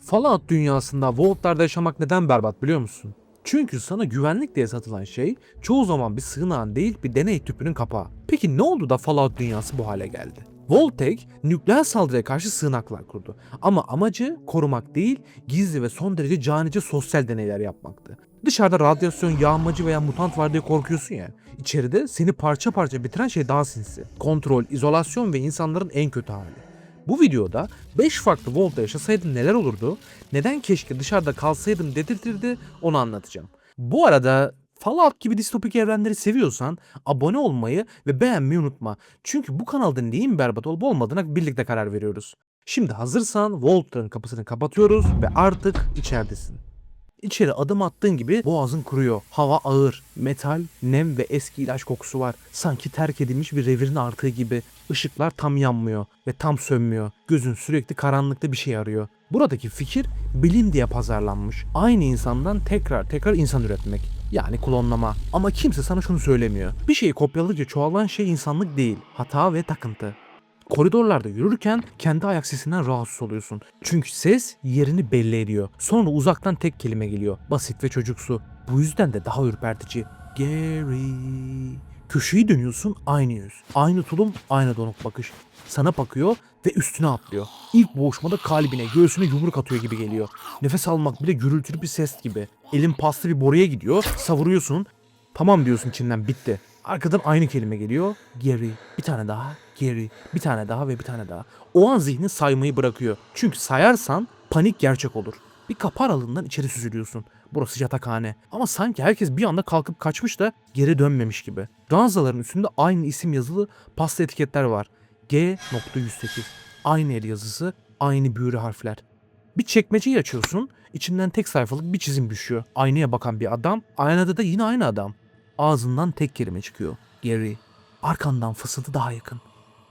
Fallout dünyasında Vault'larda yaşamak neden berbat biliyor musun? Çünkü sana güvenlik diye satılan şey çoğu zaman bir sığınağın değil bir deney tüpünün kapağı. Peki ne oldu da Fallout dünyası bu hale geldi? Vault-Tec nükleer saldırıya karşı sığınaklar kurdu. Ama amacı korumak değil, gizli ve son derece canice sosyal deneyler yapmaktı. Dışarıda radyasyon, yağmacı veya mutant var diye korkuyorsun ya. İçeride seni parça parça bitiren şey daha sinsi. Kontrol, izolasyon ve insanların en kötü hali. Bu videoda 5 farklı Vault'ta yaşasaydım neler olurdu, neden keşke dışarıda kalsaydım dedirtirdi onu anlatacağım. Bu arada Fallout gibi distopik evrenleri seviyorsan abone olmayı ve beğenmeyi unutma. Çünkü bu kanalda neyin berbat olup olmadığına birlikte karar veriyoruz. Şimdi hazırsan Vault'ların kapısını kapatıyoruz ve artık içeridesin. İçeri adım attığın gibi boğazın kuruyor. Hava ağır, metal, nem ve eski ilaç kokusu var. Sanki terk edilmiş bir revirin artığı gibi. Işıklar tam yanmıyor ve tam sönmüyor. Gözün sürekli karanlıkta bir şey arıyor. Buradaki fikir bilim diye pazarlanmış. Aynı insandan tekrar insan üretmek. Yani klonlama. Ama kimse sana şunu söylemiyor. Bir şeyi kopyaladıkça çoğalan şey insanlık değil. Hata ve takıntı. Koridorlarda yürürken kendi ayak sesinden rahatsız oluyorsun. Çünkü ses yerini belli ediyor. Sonra uzaktan tek kelime geliyor. Basit ve çocuksu. Bu yüzden de daha ürpertici. Gary. Köşeyi dönüyorsun, aynı yüz. Aynı tulum, aynı donuk bakış. Sana bakıyor ve üstüne atlıyor. İlk boğuşmada kalbine, göğsüne yumruk atıyor gibi geliyor. Nefes almak bile gürültülü bir ses gibi. Elin paslı bir boruya gidiyor, savuruyorsun. Tamam diyorsun içinden, bitti. Arkadan aynı kelime geliyor. Gary. Bir tane daha. Gary. Bir tane daha ve bir tane daha. O an zihnin saymayı bırakıyor. Çünkü sayarsan panik gerçek olur. Bir kapı aralığından içeri süzülüyorsun. Burası yatakhane. Ama sanki herkes bir anda kalkıp kaçmış da geri dönmemiş gibi. Ranzaların üstünde aynı isim yazılı pasta etiketler var. G.108. Aynı el yazısı, aynı büyülü harfler. Bir çekmeceyi açıyorsun, içinden tek sayfalık bir çizim düşüyor. Aynaya bakan bir adam, aynada da yine aynı adam. Ağzından tek kelime çıkıyor. Gary. Arkandan fısıltı daha yakın.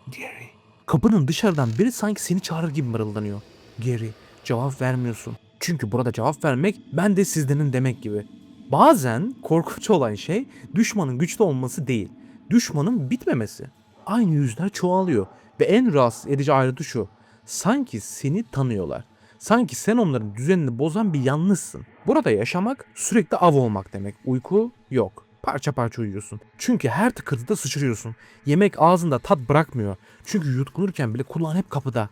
Gary. Kapının dışarıdan biri sanki seni çağırır gibi mırıldanıyor. Gary. Cevap vermiyorsun. Çünkü burada cevap vermek ben de sizdenim demek gibi. Bazen korkunç olan şey düşmanın güçlü olması değil. Düşmanın bitmemesi. Aynı yüzler çoğalıyor. Ve en rahatsız edici ayrıntı şu. Sanki seni tanıyorlar. Sanki sen onların düzenini bozan bir yanlışsın. Burada yaşamak sürekli av olmak demek. Uyku yok. Parça parça uyuyorsun. Çünkü her tıkırtıda sıçrıyorsun. Yemek ağzında tat bırakmıyor. Çünkü yutkunurken bile kulağın hep kapıda.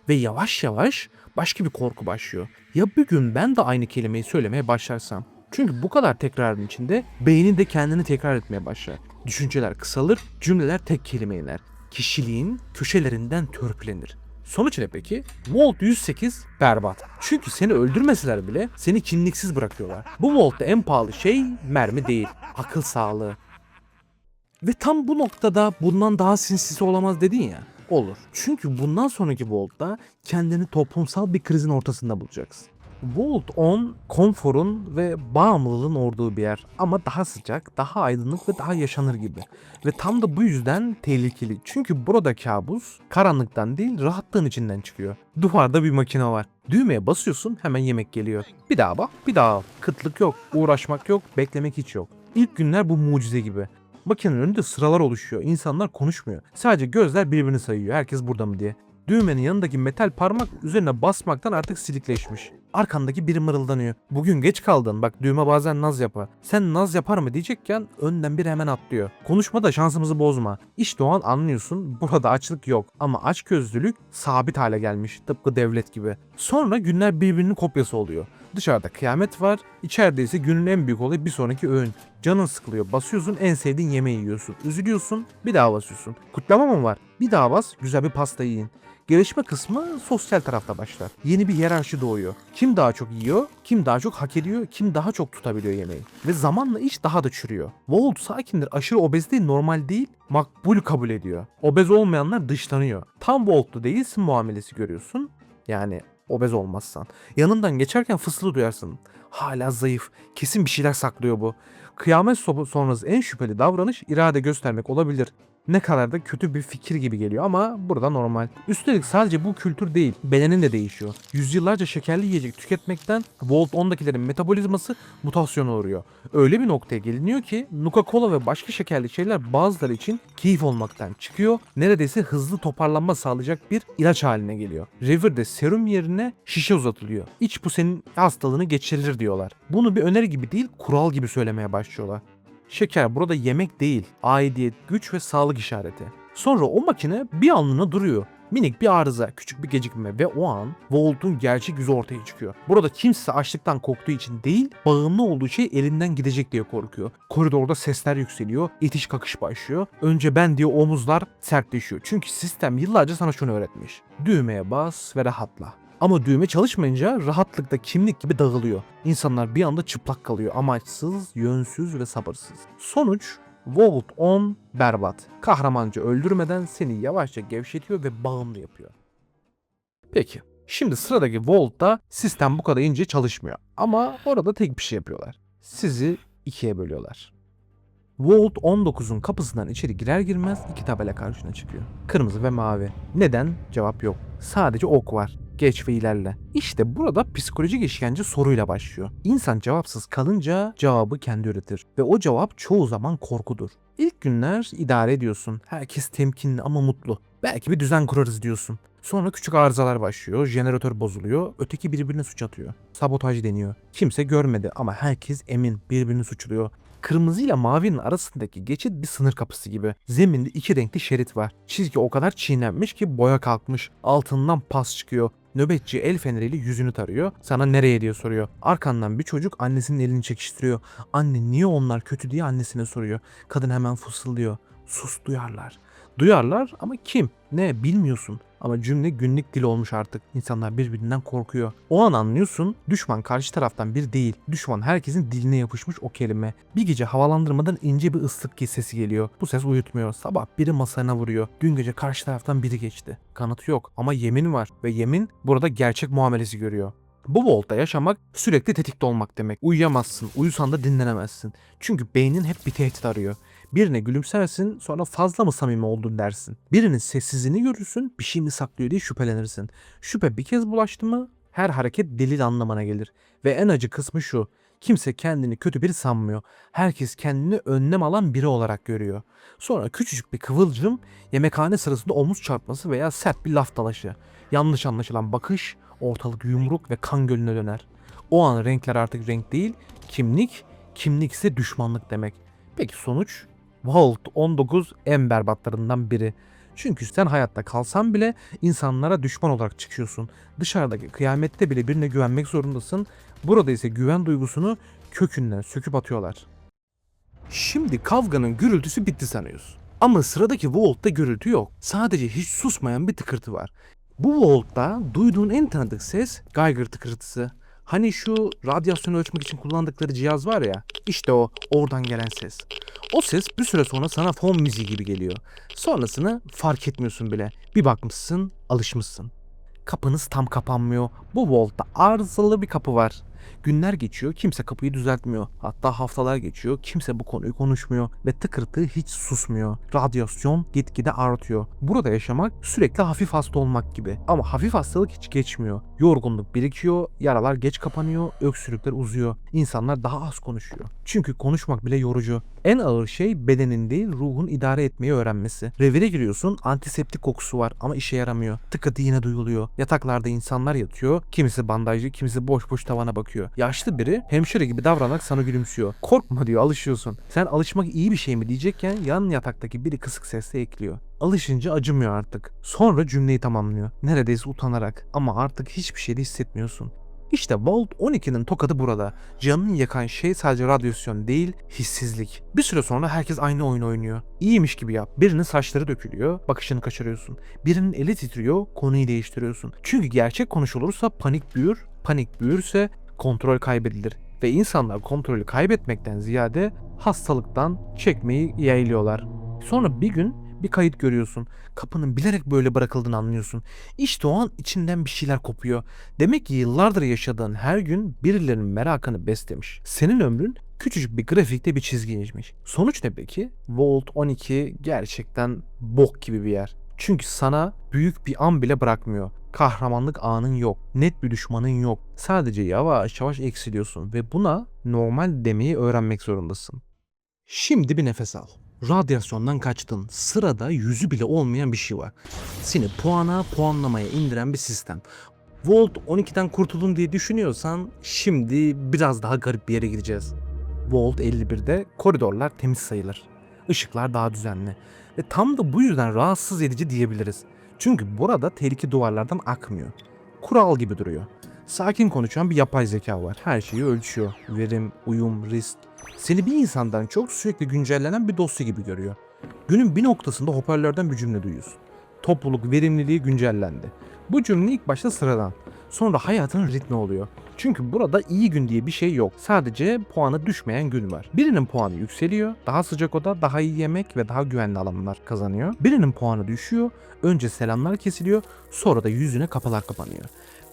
Ve yavaş yavaş başka bir korku başlıyor. Ya bir gün ben de aynı kelimeyi söylemeye başlarsam? Çünkü bu kadar tekrarın içinde beynin de kendini tekrar etmeye başlar. Düşünceler kısalır, cümleler tek kelime iner. Kişiliğin köşelerinden törpülenir. Sonuç ne peki? Vault 108 berbat. Çünkü seni öldürmeseler bile seni kimliksiz bırakıyorlar. Bu Vault'ta en pahalı şey mermi değil, akıl sağlığı. Ve tam bu noktada bundan daha sinsisi olamaz dedin ya. Olur. Çünkü bundan sonraki Vault'ta kendini toplumsal bir krizin ortasında bulacaksın. Vault 10, konforun ve bağımlılığın olduğu bir yer. Ama daha sıcak, daha aydınlık ve daha yaşanır gibi. Ve tam da bu yüzden tehlikeli. Çünkü burada kabus karanlıktan değil rahatlığın içinden çıkıyor. Duvarda bir makine var. Düğmeye basıyorsun hemen yemek geliyor. Bir daha bak, bir daha al. Kıtlık yok, uğraşmak yok, beklemek hiç yok. İlk günler bu mucize gibi. Makinenin önünde sıralar oluşuyor. İnsanlar konuşmuyor. Sadece gözler birbirini sayıyor. Herkes burada mı diye. Düğmenin yanındaki metal parmak üzerine basmaktan artık silikleşmiş. Arkandaki biri mırıldanıyor. Bugün geç kaldın. Bak düğme bazen naz yapar. Sen naz yapar mı diyecekken önden biri hemen atlıyor. Konuşma da şansımızı bozma. İşte o an anlıyorsun burada açlık yok. Ama açgözlülük sabit hale gelmiş. Tıpkı devlet gibi. Sonra günler birbirinin kopyası oluyor. Dışarıda kıyamet var. İçeride ise günün en büyük olayı bir sonraki öğün. Canın sıkılıyor. Basıyorsun en sevdiğin yemeği yiyorsun. Üzülüyorsun bir daha basıyorsun. Kutlama mı var? Bir daha bas güzel bir pasta yiyin. Gelişme kısmı sosyal tarafta başlar. Yeni bir hiyerarşi doğuyor. Kim daha çok yiyor, kim daha çok hak ediyor, kim daha çok tutabiliyor yemeği. Ve zamanla iş daha da çürüyor. Vault sakindir, aşırı obezite normal değil, makbul kabul ediyor. Obez olmayanlar dışlanıyor. Tam Vault'lu değilsin muamelesi görüyorsun. Yani obez olmazsan. Yanından geçerken fısıltı duyarsın. Hala zayıf, kesin bir şeyler saklıyor bu. Kıyamet sonrası en şüpheli davranış irade göstermek olabilir. Ne kadar da kötü bir fikir gibi geliyor ama burada normal. Üstelik sadece bu kültür değil, bedenin de değişiyor. Yüzyıllarca şekerli yiyecek tüketmekten Volt 10'dakilerin metabolizması mutasyona uğruyor. Öyle bir noktaya geliniyor ki Nuka-Cola ve başka şekerli şeyler bazıları için keyif olmaktan çıkıyor. Neredeyse hızlı toparlanma sağlayacak bir ilaç haline geliyor. Revir'de serum yerine şişe uzatılıyor. İç bu senin hastalığını geçirir diyorlar. Bunu bir öneri gibi değil, kural gibi söylemeye başlıyorlar. Şeker burada yemek değil, aidiyet, güç ve sağlık işareti. Sonra o makine bir anlığına duruyor. Minik bir arıza, küçük bir gecikme ve o an Volt'un gerçek yüzü ortaya çıkıyor. Burada kimse açlıktan korktuğu için değil, bağımlı olduğu şey elinden gidecek diye korkuyor. Koridorda sesler yükseliyor, itiş kakış başlıyor. Önce ben diye omuzlar sertleşiyor. Çünkü sistem yıllarca sana şunu öğretmiş. Düğmeye bas ve rahatla. Ama düğme çalışmayınca rahatlıkta kimlik gibi dağılıyor. İnsanlar bir anda çıplak kalıyor. Amaçsız, yönsüz ve sabırsız. Sonuç Vault 10 berbat. Kahramanca öldürmeden seni yavaşça gevşetiyor ve bağımlı yapıyor. Peki. Şimdi sıradaki Vault'ta sistem bu kadar ince çalışmıyor. Ama orada tek bir şey yapıyorlar. Sizi ikiye bölüyorlar. Vault 19'un kapısından içeri girer girmez iki tabela karşına çıkıyor. Kırmızı ve mavi. Neden? Cevap yok. Sadece ok var. Geç ve ilerle. İşte burada psikolojik işkence soruyla başlıyor. İnsan cevapsız kalınca cevabı kendi üretir. Ve o cevap çoğu zaman korkudur. İlk günler idare ediyorsun. Herkes temkinli ama mutlu. Belki bir düzen kurarız diyorsun. Sonra küçük arızalar başlıyor, jeneratör bozuluyor, öteki birbirine suç atıyor. Sabotaj deniyor. Kimse görmedi ama herkes emin birbirini suçluyor. Kırmızı ile mavinin arasındaki geçit bir sınır kapısı gibi. Zeminde iki renkli şerit var. Çizgi o kadar çiğnenmiş ki boya kalkmış. Altından pas çıkıyor. Nöbetçi el feneriyle yüzünü tarıyor. Sana nereye diye soruyor. Arkandan bir çocuk annesinin elini çekiştiriyor. Anne niye onlar kötü diye annesine soruyor. Kadın hemen fısıldıyor. Sus duyarlar. Duyarlar ama kim? Ne bilmiyorsun. Ama cümle günlük dil olmuş artık. İnsanlar birbirinden korkuyor. O an anlıyorsun düşman karşı taraftan bir değil. Düşman herkesin diline yapışmış o kelime. Bir gece havalandırmadan ince bir ıslık sesi geliyor. Bu ses uyutmuyor. Sabah biri masana vuruyor. Dün gece karşı taraftan biri geçti. Kanıt yok ama yemin var. Ve yemin burada gerçek muamelesi görüyor. Bu volta yaşamak sürekli tetikte olmak demek. Uyuyamazsın, uyusan da dinlenemezsin. Çünkü beynin hep bir tehdit arıyor. Birine gülümsersin, sonra fazla mı samimi oldun dersin. Birinin sessizliğini görürsün, bir şey mi saklıyor diye şüphelenirsin. Şüphe bir kez bulaştı mı her hareket delil anlamına gelir. Ve en acı kısmı şu. Kimse kendini kötü biri sanmıyor. Herkes kendini önlem alan biri olarak görüyor. Sonra küçücük bir kıvılcım, yemekhane sırasında omuz çarpması veya sert bir laf dalaşı. Yanlış anlaşılan bakış, ortalık yumruk ve kan gölüne döner. O an renkler artık renk değil, kimlik ise düşmanlık demek. Peki sonuç? Vault 19 en berbatlarından biri. Çünkü sen hayatta kalsan bile insanlara düşman olarak çıkıyorsun. Dışarıdaki kıyamette bile birine güvenmek zorundasın. Burada ise güven duygusunu kökünden söküp atıyorlar. Şimdi kavganın gürültüsü bitti sanıyorsun. Ama sıradaki Vault'ta gürültü yok. Sadece hiç susmayan bir tıkırtı var. Bu Vault'ta duyduğun en tanıdık ses Geiger tıkırtısı. Hani şu radyasyonu ölçmek için kullandıkları cihaz var ya, işte oradan gelen ses. O ses bir süre sonra sana fon müziği gibi geliyor. Sonrasını fark etmiyorsun bile. Bir bakmışsın, alışmışsın. Kapınız tam kapanmıyor. Bu voltta arızalı bir kapı var. Günler geçiyor, kimse kapıyı düzeltmiyor. Hatta haftalar geçiyor, kimse bu konuyu konuşmuyor ve tıkırtı hiç susmuyor. Radyasyon gitgide artıyor. Burada yaşamak sürekli hafif hasta olmak gibi. Ama hafif hastalık hiç geçmiyor. Yorgunluk birikiyor, yaralar geç kapanıyor, öksürükler uzuyor. İnsanlar daha az konuşuyor. Çünkü konuşmak bile yorucu. En ağır şey bedenin değil, ruhun idare etmeyi öğrenmesi. Revire giriyorsun, antiseptik kokusu var ama işe yaramıyor. Tıkıntı yine duyuluyor. Yataklarda insanlar yatıyor, kimisi bandajlı, kimisi boş boş tavana bakıyor. Yaşlı biri hemşire gibi davranarak sana gülümsüyor. Korkma diyor, alışıyorsun. Sen alışmak iyi bir şey mi diyecekken yan yataktaki biri kısık sesle ekliyor. Alışınca acımıyor artık. Sonra cümleyi tamamlıyor. Neredeyse utanarak ama artık hiçbir şey de hissetmiyorsun. İşte Vault 12'nin tokadı burada. Canını yakan şey sadece radyasyon değil, hissizlik. Bir süre sonra herkes aynı oyun oynuyor. İyiymiş gibi yap. Birinin saçları dökülüyor, bakışını kaçırıyorsun. Birinin eli titriyor, konuyu değiştiriyorsun. Çünkü gerçek konuşulursa panik büyür, panik büyürse kontrol kaybedilir. Ve insanlar kontrolü kaybetmekten ziyade hastalıktan çekmeyi yeğliyorlar. Sonra bir gün bir kayıt görüyorsun. Kapının bilerek böyle bırakıldığını anlıyorsun. İşte o an içinden bir şeyler kopuyor. Demek ki yıllardır yaşadığın her gün birilerinin merakını beslemiş. Senin ömrün Küçücük bir grafikte bir çizgi geçmiş. Sonuç ne peki? Vault 12 gerçekten bok gibi bir yer. Çünkü sana büyük bir an bile bırakmıyor. Kahramanlık anın yok. Net bir düşmanın yok. Sadece yavaş yavaş eksiliyorsun ve buna normal demeyi öğrenmek zorundasın. Şimdi bir nefes al. Radyasyondan kaçtın. Sırada yüzü bile olmayan bir şey var. Seni puanlamaya indiren bir sistem. Vault 12'den kurtuldun diye düşünüyorsan şimdi biraz daha garip bir yere gireceğiz. Vault 51'de koridorlar temiz sayılır. Işıklar daha düzenli. Ve tam da bu yüzden rahatsız edici diyebiliriz. Çünkü burada tehlike duvarlardan akmıyor. Kural gibi duruyor. Sakin konuşan bir yapay zeka var. Her şeyi ölçüyor. Verim, uyum, risk. Seni bir insandan çok sürekli güncellenen bir dosya gibi görüyor. Günün bir noktasında hoparlörden bir cümle duyuyorsun. Topluluk verimliliği güncellendi. Bu cümle ilk başta sıradan. Sonra hayatın ritmi oluyor. Çünkü burada iyi gün diye bir şey yok. Sadece puanı düşmeyen gün var. Birinin puanı yükseliyor. Daha sıcak oda, daha iyi yemek ve daha güvenli alanlar kazanıyor. Birinin puanı düşüyor. Önce selamlar kesiliyor. Sonra da yüzüne kapılar kapanıyor.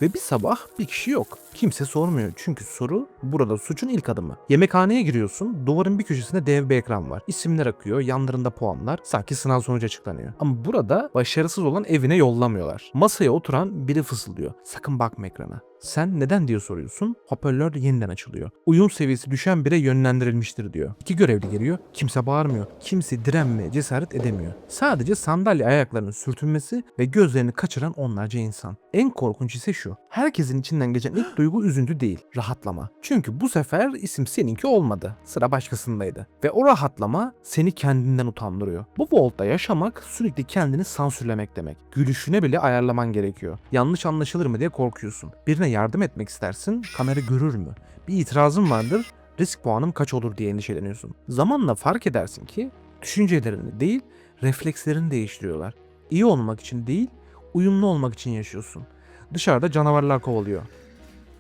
Ve bir sabah bir kişi yok. Kimse sormuyor. Çünkü soru burada suçun ilk adımı. Yemekhaneye giriyorsun. Duvarın bir köşesinde dev bir ekran var. İsimler akıyor. Yanlarında puanlar. Sanki sınav sonucu açıklanıyor. Ama burada başarısız olan evine yollamıyorlar. Masaya oturan biri fısıldıyor. Sakın bakma ekrana. Sen neden diye soruyorsun. Hoparlör yeniden açılıyor. Uyum seviyesi düşen bire yönlendirilmiştir diyor. İki görevli geliyor. Kimse bağırmıyor. Kimse direnmeye cesaret edemiyor. Sadece sandalye ayaklarının sürtünmesi ve gözlerini kaçıran onlarca insan. En korkunç ise şu. Herkesin içinden geçen ilk duygu üzüntü değil, rahatlama. Çünkü bu sefer isim seninki olmadı. Sıra başkasındaydı. Ve o rahatlama seni kendinden utandırıyor. Bu vault'ta yaşamak sürekli kendini sansürlemek demek. Gülüşüne bile ayarlaman gerekiyor. Yanlış anlaşılır mı diye korkuyorsun. Birine yardım etmek istersin, kamera görür mü? Bir itirazın vardır, risk puanım kaç olur diye endişeleniyorsun. Zamanla fark edersin ki düşüncelerini değil, reflekslerini değiştiriyorlar. İyi olmak için değil, uyumlu olmak için yaşıyorsun. Dışarıda canavarlar kovalıyor.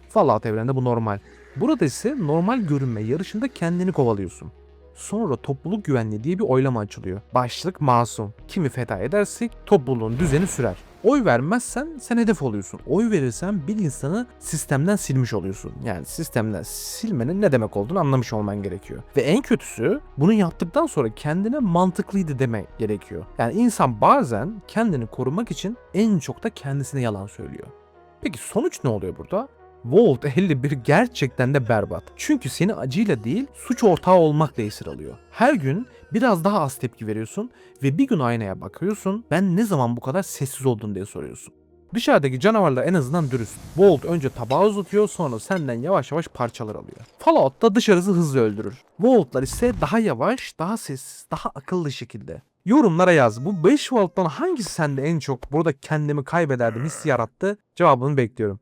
Fallout evreninde bu normal. Burada ise normal görünme yarışında kendini kovalıyorsun. Sonra topluluk güvenliği diye bir oylama açılıyor. Başlık masum. Kimi feda edersek topluluğun düzeni sürer. Oy vermezsen sen hedef oluyorsun. Oy verirsen bir insanı sistemden silmiş oluyorsun. Yani sistemden silmenin ne demek olduğunu anlamış olman gerekiyor. Ve en kötüsü bunu yaptıktan sonra kendine mantıklıydı demek gerekiyor. Yani insan bazen kendini korumak için en çok da kendisine yalan söylüyor. Peki sonuç ne oluyor burada? Vault 51 gerçekten de berbat. Çünkü seni acıyla değil, suç ortağı olmakla esir alıyor. Her gün biraz daha az tepki veriyorsun ve bir gün aynaya bakıyorsun, ben ne zaman bu kadar sessiz oldum diye soruyorsun. Dışarıdaki canavarlar en azından dürüst. Vault önce tabağı uzatıyor, sonra senden yavaş yavaş parçalar alıyor. Fallout'ta dışarısı hızlı öldürür. Vault'lar ise daha yavaş, daha sessiz, daha akıllı şekilde. Yorumlara yaz. Bu 5 Vault'tan hangisi sende en çok burada kendimi kaybederdim hissi yarattı? Cevabını bekliyorum.